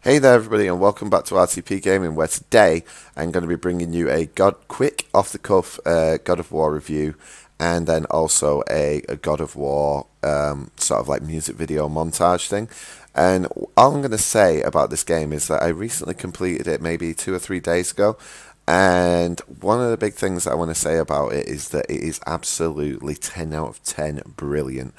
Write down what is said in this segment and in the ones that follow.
Hey there, everybody, and welcome back to RTP Gaming, where today I'm going to be bringing you a quick, off-the-cuff God of War review, and then also a God of War sort of like music video montage thing. And all I'm going to say about this game is that I recently completed it maybe 2 or 3 days ago, and one of the big things I want to say about it is that it is absolutely 10 out of 10 brilliant.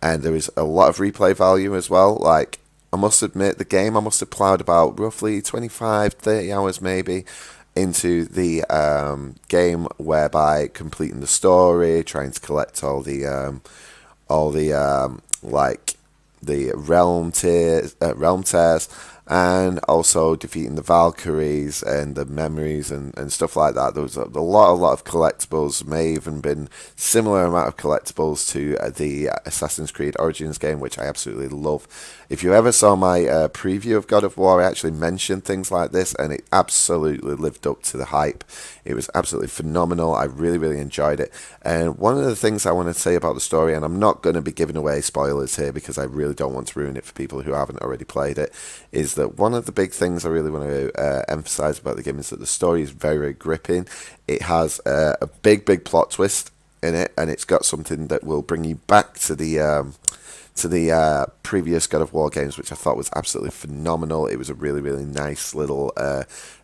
And there is a lot of replay value as well. Like, I must admit, the game I must have ploughed about roughly 25, 30 hours maybe into the game, whereby completing the story, trying to collect all the like the realm tears, and also defeating the Valkyries and the memories and stuff like that. There was a lot of collectibles. May even been similar amount of collectibles to the Assassin's Creed Origins game, which I absolutely love. If you ever saw my preview of God of War, I actually mentioned things like this, and it absolutely lived up to the hype. It was absolutely phenomenal. I really enjoyed it. And one of the things I want to say about the story, and I'm not going to be giving away spoilers here because I really don't want to ruin it for people who haven't already played it, is that one of the big things I really want to emphasize about the game is that the story is very gripping. It has a big plot twist in it, and it's got something that will bring you back to the previous God of War games, which I thought was absolutely phenomenal. It was a really nice little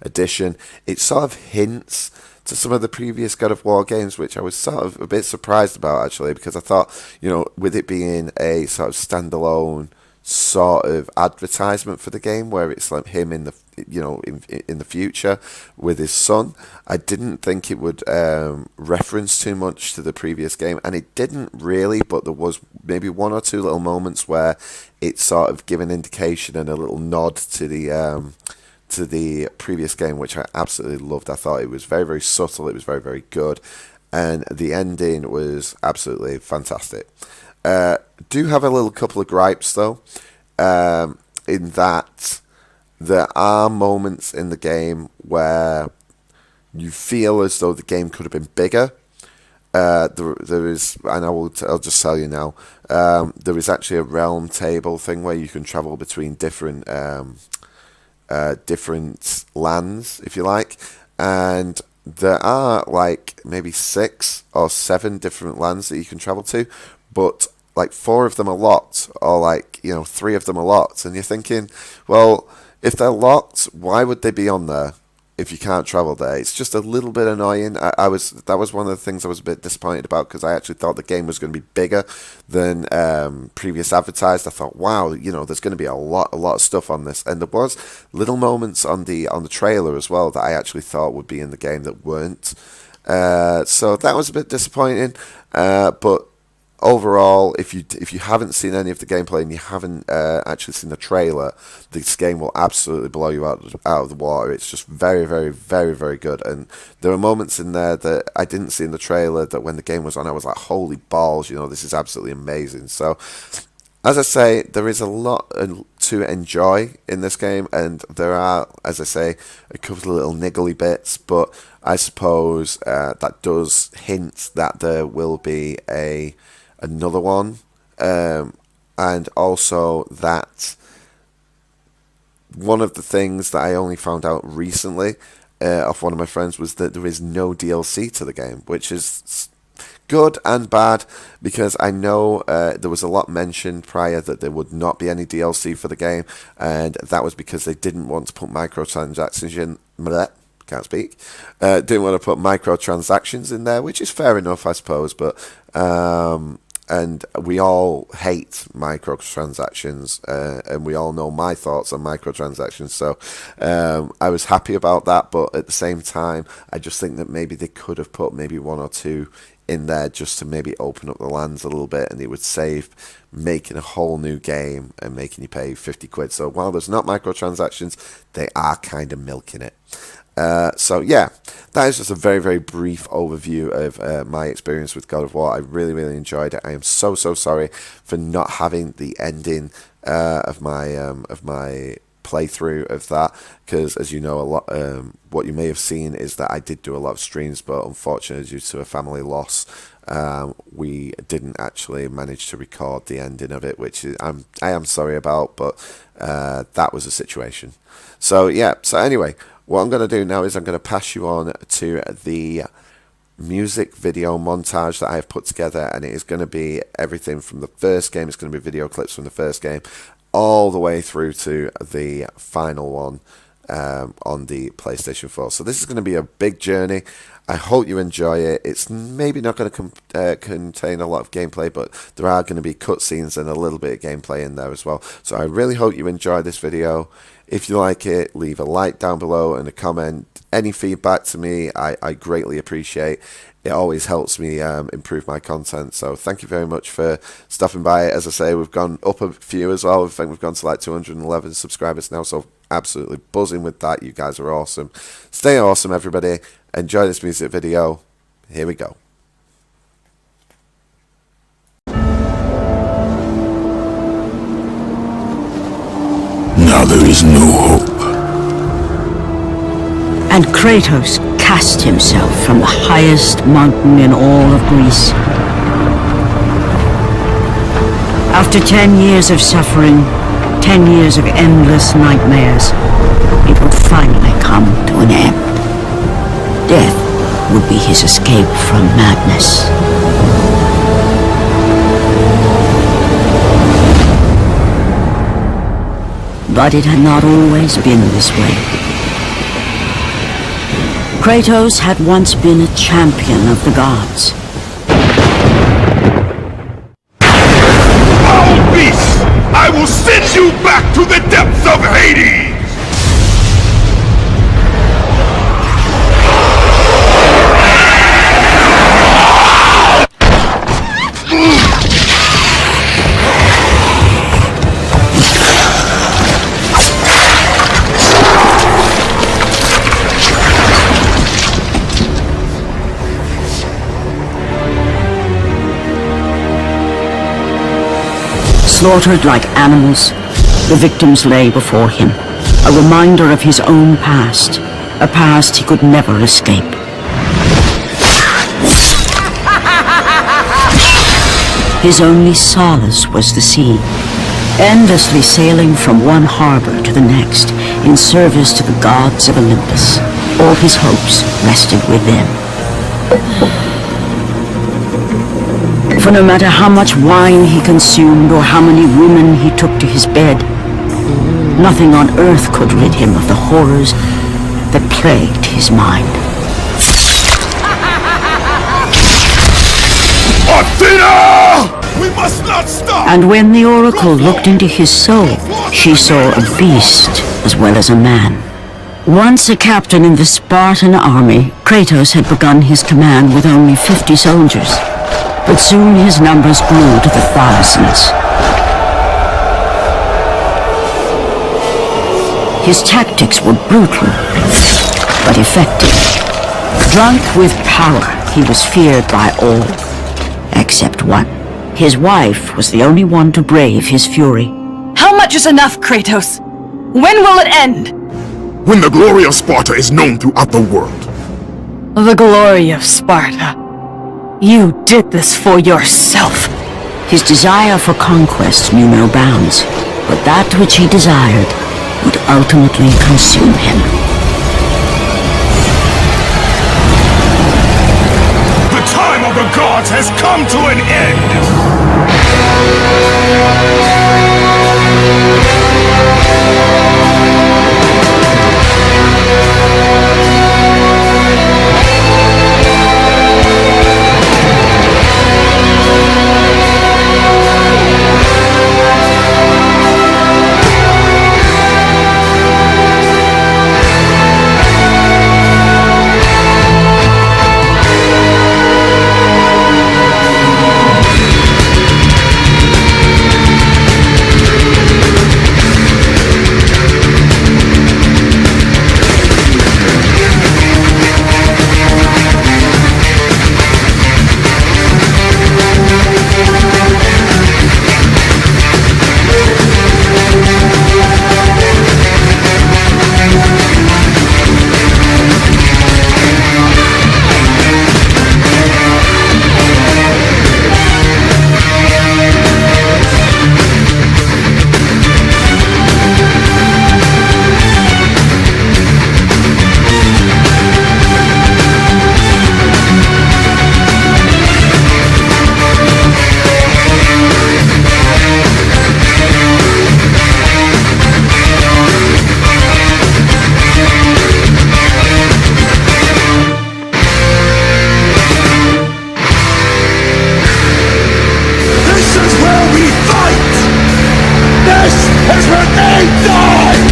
addition. It sort of hints to some of the previous God of War games, which I was sort of a bit surprised about, actually, because I thought, with it being a sort of standalone sort of advertisement for the game, where it's like him in the in the future with his son, I didn't think it would reference too much to the previous game, and it didn't really, but there was maybe one or two little moments where it sort of gave an indication and a little nod to the previous game, which I absolutely loved. I thought it was very subtle, it was very good, and the ending was absolutely fantastic. Do have a little couple of gripes though, in that there are moments in the game where you feel as though the game could have been bigger. There is, and I'll just tell you now. There is actually a realm table thing where you can travel between different different lands, if you like, and there are like maybe 6 or 7 different lands that you can travel to, but like 4 of them are locked, or like 3 of them are locked, and you're thinking, well, if they're locked, why would they be on there if you can't travel there? It's just a little bit annoying. That was one of the things I was a bit disappointed about, because I actually thought the game was going to be bigger than previous advertised. I thought, wow, there's going to be a lot of stuff on this, and there was little moments on the trailer as well that I actually thought would be in the game that weren't. So that was a bit disappointing, but overall, if you haven't seen any of the gameplay and you haven't actually seen the trailer, this game will absolutely blow you out of the water. It's just very good, and there are moments in there that I didn't see in the trailer that when the game was on, I was like, holy balls, this is absolutely amazing. So, as I say, there is a lot to enjoy in this game, and there are, as I say, a couple of little niggly bits, but I suppose that does hint that there will be another one, and also that one of the things that I only found out recently off one of my friends was that there is no DLC to the game, which is good and bad, because I know there was a lot mentioned prior that there would not be any DLC for the game, and that was because they didn't want to put microtransactions in. Can't speak. Didn't want to put microtransactions in there, which is fair enough, I suppose, but and we all hate microtransactions, and we all know my thoughts on microtransactions. So I was happy about that, but at the same time, I just think that maybe they could have put maybe 1 or 2 in there just to maybe open up the lands a little bit, and it would save making a whole new game and making you pay 50 quid. So while there's not microtransactions, they are kind of milking it. So yeah, that is just a very brief overview of my experience with God of War. I really enjoyed it. I am so sorry for not having the ending of my playthrough of that, because as you know, a lot what you may have seen is that I did do a lot of streams, but unfortunately due to a family loss, we didn't actually manage to record the ending of it, which I am sorry about, but that was a situation. So yeah, so anyway, what I'm going to do now is I'm going to pass you on to the music video montage that I have put together, and it is going to be everything from the first game. It's going to be video clips from the first game all the way through to the final one on the PlayStation 4. So this is going to be a big journey. I hope you enjoy it. It's maybe not going to contain a lot of gameplay, but there are going to be cutscenes and a little bit of gameplay in there as well. So I really hope you enjoy this video. If you like it, leave a like down below and a comment. Any feedback to me, I greatly appreciate. It always helps me improve my content. So thank you very much for stopping by. As I say, we've gone up a few as well. I think we've gone to like 211 subscribers now. So absolutely buzzing with that. You guys are awesome. Stay awesome, everybody. Enjoy this music video. Here we go. Now there is no hope. And Kratos cast himself from the highest mountain in all of Greece. After 10 years of suffering, 10 years of endless nightmares, it would finally come to an end. Death would be his escape from madness. But it had not always been this way. Kratos had once been a champion of the gods. Foul beast! I will send you back to the depths of Hades! Slaughtered like animals, the victims lay before him, a reminder of his own past, a past he could never escape. His only solace was the sea, endlessly sailing from one harbor to the next in service to the gods of Olympus. All his hopes rested with them. For no matter how much wine he consumed or how many women he took to his bed, nothing on earth could rid him of the horrors that plagued his mind. Athena! We must not stop! And when the oracle looked into his soul, she saw a beast as well as a man. Once a captain in the Spartan army, Kratos had begun his command with only 50 soldiers. But soon his numbers grew to the thousands. His tactics were brutal, but effective. Drunk with power, he was feared by all, except one. His wife was the only one to brave his fury. How much is enough, Kratos? When will it end? When the glory of Sparta is known throughout the world. The glory of Sparta. You did this for yourself. His desire for conquest knew no bounds, but that which he desired would ultimately consume him. The time of the gods has come to an end. fucking die!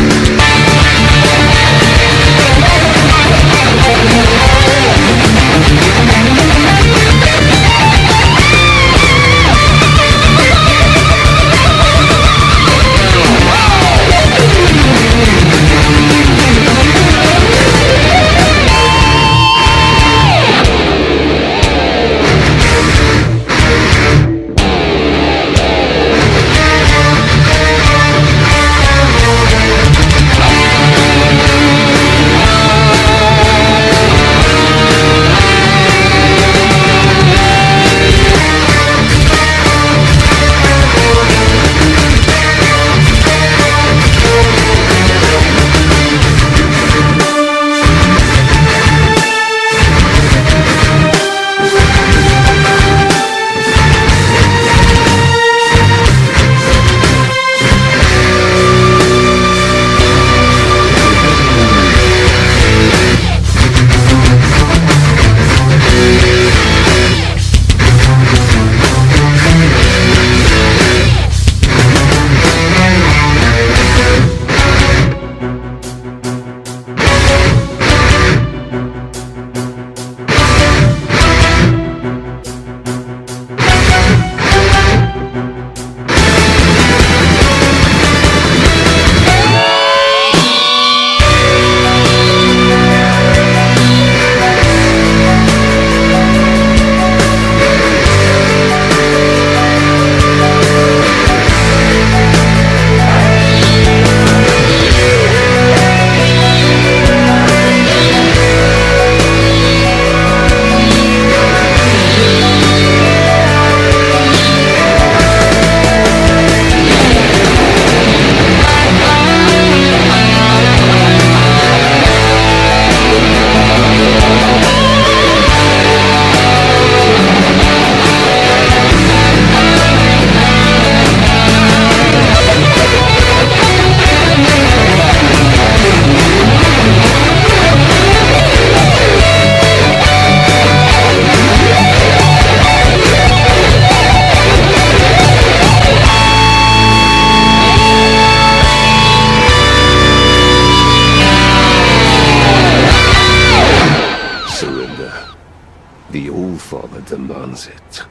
The All-Father demands it.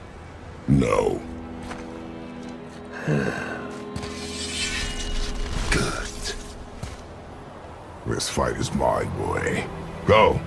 No. Good. This fight is mine, boy. Go.